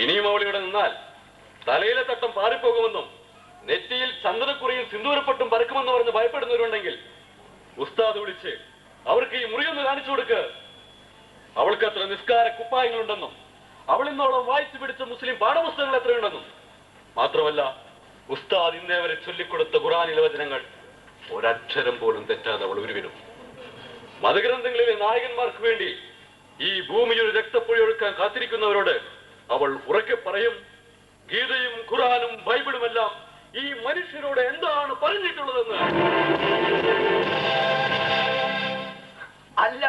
ഇനിയും അവൾ ഇവിടെ നിന്നാൽ തലയിലെ തട്ടം പാറിപ്പോകുമെന്നും നെറ്റിയിൽ ചന്ദനക്കുറിയും സിന്ദൂരപ്പൊട്ടും പരക്കുമെന്ന് പറഞ്ഞ് ഭയപ്പെടുന്നവരുണ്ടെങ്കിൽ ഉസ്താദ് വിളിച്ച് അവർക്ക് ഈ മുറിയൊന്ന് കാണിച്ചു കൊടുക്ക്. അവൾക്ക് അത്ര നിസ്കാര കുപ്പായങ്ങളുണ്ടെന്നും അവൾ ഇന്നോളം വായിച്ചു പിടിച്ച മുസ്ലിം പാഠപുസ്തകങ്ങൾ എത്രയുണ്ടെന്നും മാത്രമല്ല ഉസ്താദ് ഇന്നേ വരെ ചൊല്ലിക്കൊടുത്ത ഖുർആനിലെ വചനങ്ങൾ ഒരക്ഷരം പോലും തെറ്റാതെ അവൾ ഉരുവിടും. മതഗ്രന്ഥങ്ങളിലെ നായകന്മാർക്ക് വേണ്ടി ഈ ഭൂമിയിൽ രക്തപ്പൊഴി ഒഴുക്കാൻ കാത്തിരിക്കുന്നവരോട് അവൾ ഉറക്കെ പറയും, ഗീതയും ഖുർആനും ബൈബിളുമെല്ലാം ഈ മനുഷ്യരോട് എന്താണ് പറഞ്ഞിട്ടുള്ളതെന്ന്. അല്ല,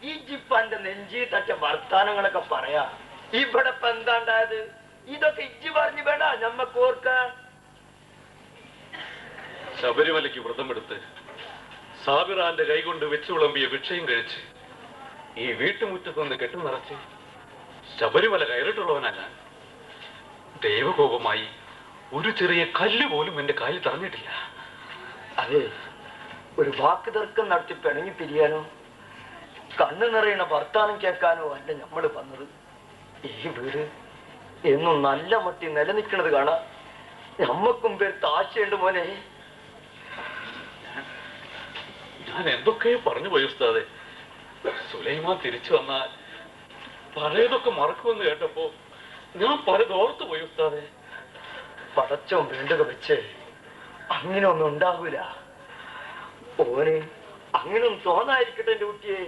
ഈ ജിപ്പാന്റെ നെഞ്ചി തച്ച വർത്താനങ്ങളൊക്കെ പറയാ. ഇവിടെ ഇപ്പൊ എന്താണ്ടായത്? ഇതൊക്കെ ഇജ്ജി പറഞ്ഞു വേണ്ട നമ്മക്ക് ഓർക്കാൻ. ശബരിമലയ്ക്ക് വ്രതമെടുത്ത് സാബിറാന്റെ കൈകൊണ്ട് വെച്ചു വിളമ്പിയ ഭിക്ഷയും കഴിച്ച് ഈ വീട്ടുമുറ്റത്ത് നിന്ന് കെട്ടു നിറച്ച് ശബരിമല കയറിയിട്ടുള്ളവനല്ല. ദൈവകോപമായി ഒരു ചെറിയ കല്ല് പോലും എന്റെ കാലിൽ തറഞ്ഞിട്ടില്ല. അതെ, ഒരു വാക്ക് തർക്കം നടത്തി പിണങ്ങി പിരിയാനോ കണ്ണു നിറയണ വർത്താനം കേൾക്കാനോ അല്ല നമ്മള് വന്നത്. ഈ വീട് എന്നും നല്ല മട്ടി നിലനിൽക്കുന്നത് കാണാം. നമ്മക്കും പേര് താശയുണ്ട് മോനെ. ഞാൻ എന്തൊക്കെയോ പറഞ്ഞു പോയി ഉസ്താദെ. സുലൈമാൻ തിരിച്ചു വന്നാൽ പഴയതൊക്കെ മറക്കുമെന്ന് കേട്ടപ്പോ ഞാൻ പലതോർത്തു പോയി ഉസ്താദെ. പടച്ചോ വേണ്ടുക വെച്ച് അങ്ങനെ ഒന്നും ഉണ്ടാകൂല. ഓന് അങ്ങനൊന്നും തോന്നായിരിക്കട്ടെ എന്റെ കുട്ടിയെ.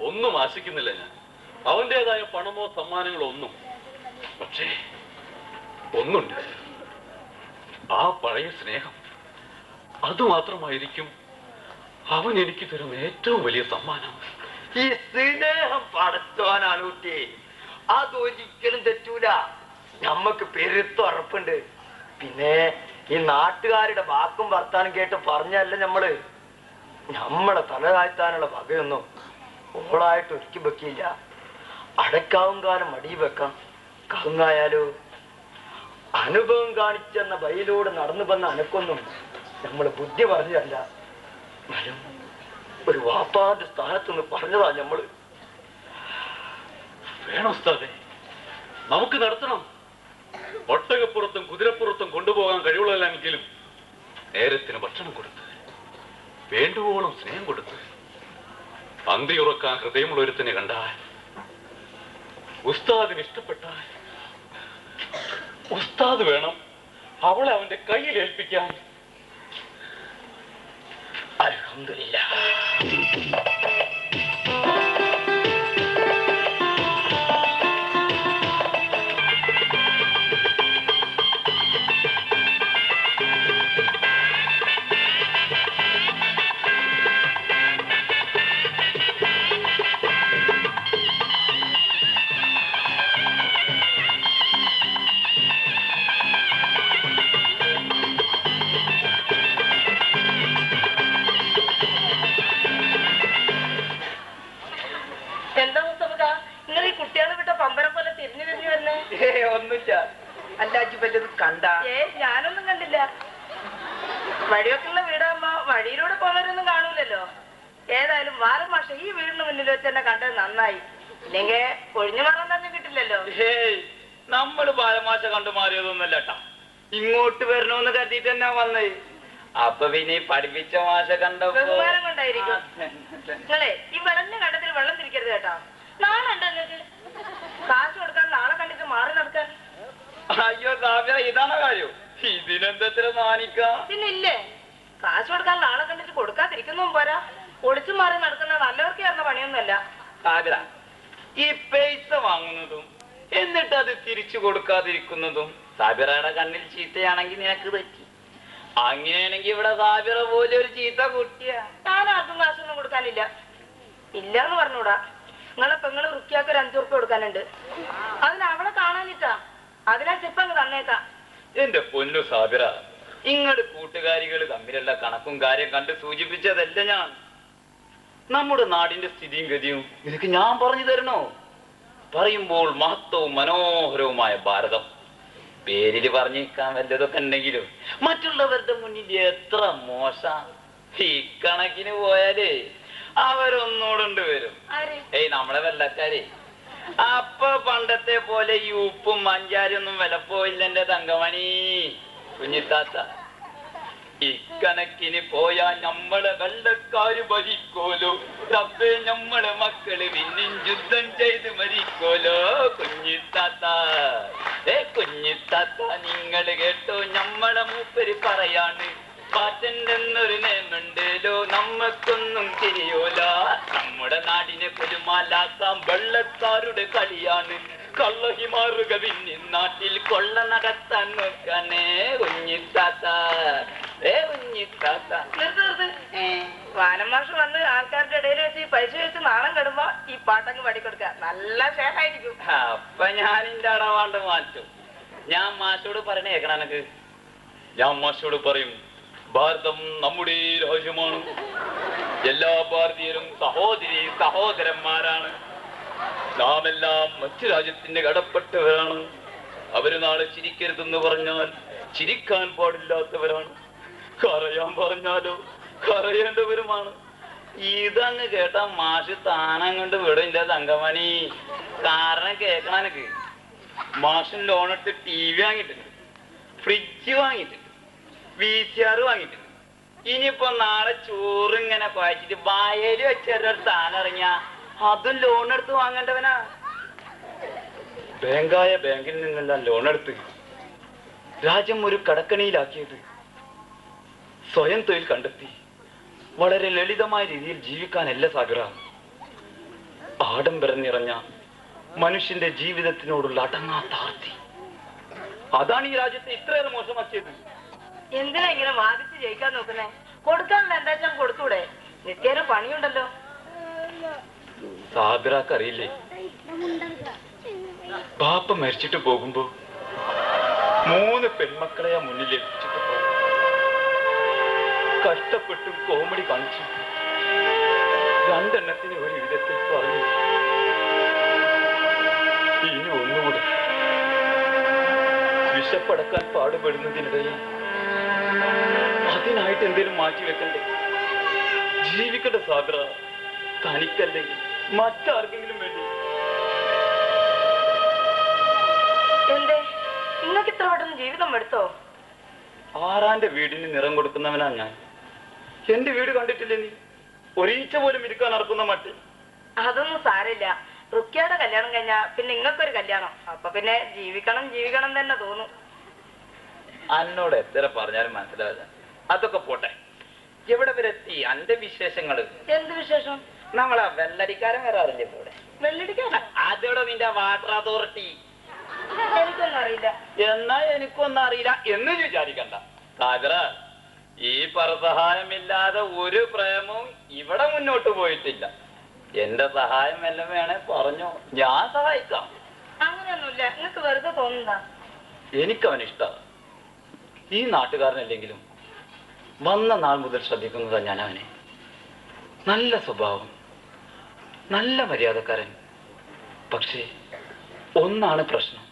ഒന്നും ആശിക്കുന്നില്ല ഞാൻ, അവന്റേതായ പണമോ സമ്മാനങ്ങളോ ഒന്നും. പക്ഷേ ഒന്നുണ്ട്, ആ പഴയ സ്നേഹം. അതുമാത്രമായിരിക്കും അവൻ എനിക്ക് തരുന്ന ഏറ്റവും വലിയ സമ്മാനം. ഈ സ്നേഹം പടച്ചോനാണ് കുട്ടിയെ, അതൊരിക്കലും തെറ്റൂല. നമ്മക്ക് പെരുത്ത് ഉറപ്പുണ്ട്. പിന്നെ ഈ നാട്ടുകാരുടെ വാക്കും വർത്താനം കേട്ട് പറഞ്ഞല്ല നമ്മളെ തല താഴ്ത്താനുള്ള വകയൊന്നും ഓളായിട്ട് ഒരുക്കി വെക്കില്ല. അടക്കാവും കാലം മടി വെക്കാം. കവുങ്ങായാലോ അനുഭവം കാണിച്ചെന്ന വഴിയിലൂടെ നടന്നു വന്ന അനക്കൊന്നും നമ്മള് ബുദ്ധി പറഞ്ഞതല്ല. ഒരു വാപ്പാന്റെ സ്ഥാനത്തുനിന്ന് പറഞ്ഞതാ നമ്മള്. വേണം ഉസ്താദേ, നമുക്ക് നടത്തണം. ഒട്ടകപ്പുറത്തും കുതിരപ്പുറത്തും കൊണ്ടുപോകാൻ കഴിവുള്ളതെങ്കിലും നേരത്തിന് ഭക്ഷണം കൊടുത്ത്, വേണ്ടുവോളം സ്നേഹം കൊടുത്ത്, അന്തിയുറക്കാൻ ഹൃദയമുള്ള ഒരുത്തിനെ കണ്ടാൽ, ഉസ്താദിന് ഇഷ്ടപ്പെട്ടാൽ, ഉസ്താദ് വേണം അവളെ അവന്റെ കയ്യിൽ ഏൽപ്പിക്കാൻ. അൽഹംദുലില്ലാഹ്. ഞാനൊന്നും കണ്ടില്ല. വഴിയൊക്കെയുള്ള വീടാകുമ്പോ വഴിയിലൂടെ പോകുന്നവരൊന്നും കാണൂലല്ലോ. ഏതായാലും വാരം മാഷ ഈ വീടിന് മുന്നിൽ വെച്ച് തന്നെ കണ്ടത് നന്നായി. ഇല്ലെങ്കിൽ ഒഴിഞ്ഞു മാറാൻ തന്നെ കിട്ടില്ലല്ലോ. നമ്മള് ബാലമാശ കണ്ടു മാറിയതൊന്നുമല്ല കേട്ടാ, ഇങ്ങോട്ട് വരണോന്ന് കരുതിട്ട് തന്നെ വന്നത്. അപ്പൊ പിന്നെ പഠിപ്പിച്ച മാഷ കണ്ട ബഹുമാനം കൊണ്ടായിരിക്കും. നിങ്ങളെ ഈ വെള്ളഞ്ഞ കണ്ടത്തിൽ വെള്ളം തിരിക്കരുത് കേട്ടാ. നാളെ ഉണ്ടോ നിങ്ങൾക്ക്? കാശ് കൊടുക്കാൻ നാളെ കണ്ടിട്ട് മാറി നടക്കാൻ. അയ്യോ സാബിറ, ഇതാണ് കാര്യം. ഇതിനെന്തത്ര നാണിക്കാം. പിന്നില്ലേ, കാശ് കൊടുക്കാൻ നാളെ കണ്ടിട്ട് കൊടുക്കാതിരിക്കുന്നതും പോരാ, ഒളിച്ചു മാറി നടക്കുന്ന നല്ലവർക്ക് ചേർന്ന പണിയൊന്നുമല്ല. സാബിറ, ഈ പൈസ വാങ്ങുന്നതും എന്നിട്ട് അത് തിരിച്ചു കൊടുക്കാതിരിക്കുന്നതും സാബിറയുടെ കണ്ണിൽ ചീത്തയാണെങ്കിൽ നിനക്ക് തെറ്റി. അങ്ങനെയാണെങ്കിൽ ഇവിടെ സാബിറ പോലെ ഒരു ചീത്ത കുട്ടിയാ. ഞാൻ ആർക്കും കാശൊന്നും കൊടുക്കാനില്ല. ഇല്ലാന്ന് പറഞ്ഞൂടാ. നിങ്ങളെ പെങ്ങള് വൃത്തിയാക്കി ഒരു 5 ഉറുപ്പിക കൊടുക്കാനുണ്ട്. അതിന് അവളെ കാണാനിട്ടാ. അതിനാ ചെപ്പങ്ങ് തന്നേക്കാം. എന്റെ പൊന്നു സാബിറ, ഇങ്ങട് കൂട്ടുകാരികൾ തമ്മിലുള്ള കണക്കും കാര്യം കണ്ട് സൂചിപ്പിച്ചതല്ല ഞാൻ. നമ്മുടെ നാടിന്റെ സ്ഥിതിയും ഗതിയും നിനക്ക് ഞാൻ പറഞ്ഞു തരണോ? പറയുമ്പോൾ മഹത്വവും മനോഹരവുമായ ഭാരതം. പേരില് പറഞ്ഞേക്കാൻ വല്ലതൊക്കെ ഉണ്ടെങ്കിലും മറ്റുള്ളവരുടെ മുന്നിൽ എത്ര മോശ. ഈ കണക്കിന് പോയാലേ അവരൊന്നോടുണ്ട് വരും. നമ്മളെ വെള്ളക്കാരെ അപ്പൊ പണ്ടത്തെ പോലെ ഈ ഉപ്പും മഞ്ചാരൊന്നും വിലപ്പോയില്ല എന്റെ തങ്കമണി കുഞ്ഞിത്താത്ത. ഇക്കണക്കിന് പോയാ നമ്മളെ വെള്ളക്കാര് ഭരിക്കോലോ, റബ്ബേ നമ്മളെ മക്കള് പിന്നെയും യുദ്ധം ചെയ്ത് മരിക്കോലോ. കുഞ്ഞിത്താത്ത കുഞ്ഞിത്താത്ത നിങ്ങള് കേട്ടോ, നമ്മളെ മൂപ്പര് പറയാണ് പാറ്റൻ്റെന്നൊരു നേമുണ്ടല്ലോ, നമ്മക്കൊന്നും തിരിയോല. നമ്മുടെ നാടിനെ കുലുമാലാക്കാം വെള്ളക്കാരുടെ കളിയാണ്, കള്ളഹിമാറുക പിന്നെ നാട്ടിൽ കൊള്ള നടത്താൻ നോക്കാനേ. കുഞ്ഞിത്താത്ത കുഞ്ഞിത്താത്ത. വാനമാഷ് വന്ന് ആൾക്കാരുടെ ഇടയിൽ വെച്ച് പൈസ വെച്ച് നാണം കെടുമ്പോ ഈ പാട്ടങ്ങ് പാടിക്കൊടുക്ക, നല്ല സേഫായിരിക്കും. അപ്പൊ ഞാൻ എന്റെ അടവാണ്ട് മാറ്റും. ഞാൻ മാഷോട് പറയണേ കേൾക്കണം എനക്ക്. ഞാൻ മാഷോട് പറയും, ഭാരതം നമ്മുടെ രാജ്യമാണ്, എല്ലാ ഭാരതീയരും സഹോദരി സഹോദരന്മാരാണ്, നാം എല്ലാം മറ്റു രാജ്യത്തിന്റെ കടപ്പെട്ടവരാണ്. അവര് നാളെ ചിരിക്കരുതെന്ന് പറഞ്ഞാൽ ചിരിക്കാൻ പാടില്ലാത്തവരാണ്, കരയാൻ പറഞ്ഞാലോ കരയേണ്ടവരുമാണ്. ഇതങ്ങ് കേട്ടാ മാഷ് താനം കൊണ്ട് വിടും എന്റെ തങ്കമണി. കാരണം കേൾക്കണം എനക്ക്. മാഷൻ ലോൺ എടുത്ത് TV വാങ്ങിയിട്ടുണ്ട്, ഫ്രിഡ്ജ് വാങ്ങിയിട്ടുണ്ട്, VCR വാങ്ങിയിട്ടുണ്ട്. ഇനിയിപ്പോ നാളെ ചോറ് ഇങ്ങനെ കുഴച്ചിട്ട് വയല് വെച്ചൊരു സ്ഥാനം ഇറങ്ങിയ അതും ലോൺ എടുത്ത് വാങ്ങേണ്ടവനാ. ബാങ്കായ ബാങ്കിൽ നിന്നെല്ലാം ലോൺ എടുത്ത് രാജ്യം ഒരു കടക്കണിയിലാക്കിയത് സ്വയം തൊഴിൽ കണ്ടെത്തി വളരെ ലളിതമായ രീതിയിൽ ജീവിക്കാനല്ല സാഗര. ആഡംബരം നിറഞ്ഞ മനുഷ്യന്റെ ജീവിതത്തിനോടുള്ള അടങ്ങാത്ത ആർത്തി, അതാണ് ഈ രാജ്യത്തെ ഇത്രയേറെ മോശമാക്കിയത്. എന്തിനാ ഇങ്ങനെ വാദിച്ച് ജയിക്കാൻ നോക്കുന്നേ? കൊടുക്കാനുള്ള എന്താ കൊടുത്തൂടെ? നിത്യേന പണിയുണ്ടല്ലോ. സാബിറാക്ക് അറിയില്ലേ, ബാപ്പ മരിച്ചിട്ട് പോകുമ്പോ 3 പെൺമക്കളെ ആ മുന്നിൽ എത്തിച്ചിട്ട് പോകും. കഷ്ടപ്പെട്ടും കോമഡി കാണിച്ചു 2 എണ്ണത്തിന് ഒരു വിധത്തിൽ പറഞ്ഞു, ഇനി ഒന്നുകൂടെ. വിശപ്പടക്കാൻ പാടുപെടുന്നതിനിടയിൽ അതിനായിട്ട് എന്തേലും മാറ്റി വെക്കണ്ടേ? ജീവിക്കണ്ട സാബിറ, തനിക്കല്ലെങ്കിൽ മറ്റാർക്കെങ്കിലും വേണ്ടി. എന്തേ നിങ്ങൾക്ക് ഇത്ര പെട്ടെന്ന് ജീവിതം എടുത്തോ? ആറാന്റെ വീടിന് നിറം കൊടുക്കുന്നവനാ ഞാൻ. എന്റെ വീട് കണ്ടിട്ടില്ലേ നീ? ഒരീച്ച പോലും ഇരിക്കാൻ നടക്കുന്ന മട്ടി. അതൊന്നും സാരമില്ല. റുക്കിയുടെ കല്യാണം കഴിഞ്ഞാ പിന്നെ നിങ്ങൾക്കൊരു കല്യാണം, അപ്പൊ പിന്നെ ജീവിക്കണം ജീവിക്കണം തന്നെ തോന്നും. അന്നോട് എത്ര പറഞ്ഞാലും മനസ്സിലാവില്ല. അതൊക്കെ പോട്ടെ, എവിടെ വരെ എത്തി അന്റെ വിശേഷങ്ങള്? എന്ത് വിശേഷം? നമ്മളാ വെള്ളടിക്കാരൻ വരാറില്ലേ ഇവിടെ? വെള്ളടിക്കാനോ? അതോടെ നിന്റെ വാട്ടർ അതോറിറ്റി. എനിക്കൊന്നും അറിയില്ല. എന്നാ എനിക്കൊന്നും അറിയില്ല എന്ന് വിചാരിക്കണ്ട സാഗര. ഈ പരസഹായമില്ലാതെ ഒരു പ്രേമവും ഇവിടെ മുന്നോട്ട് പോയിട്ടില്ല. എന്റെ സഹായം എല്ലാം വേണേ പറഞ്ഞോ, ഞാൻ സഹായിക്കാം. അങ്ങനെയൊന്നുമില്ല, നിങ്ങൾക്ക് വെറുതെ തോന്നുന്നതാ. എനിക്കവനിഷ്ടമാണ്. ഈ നാട്ടുകാരനല്ലെങ്കിലും വന്ന നാൾ മുതൽ ശ്രദ്ധിക്കുന്നതാ ഞാൻ അവനെ. നല്ല സ്വഭാവം, നല്ല മര്യാദക്കാരൻ. പക്ഷേ ഒന്നാണ് പ്രശ്നം,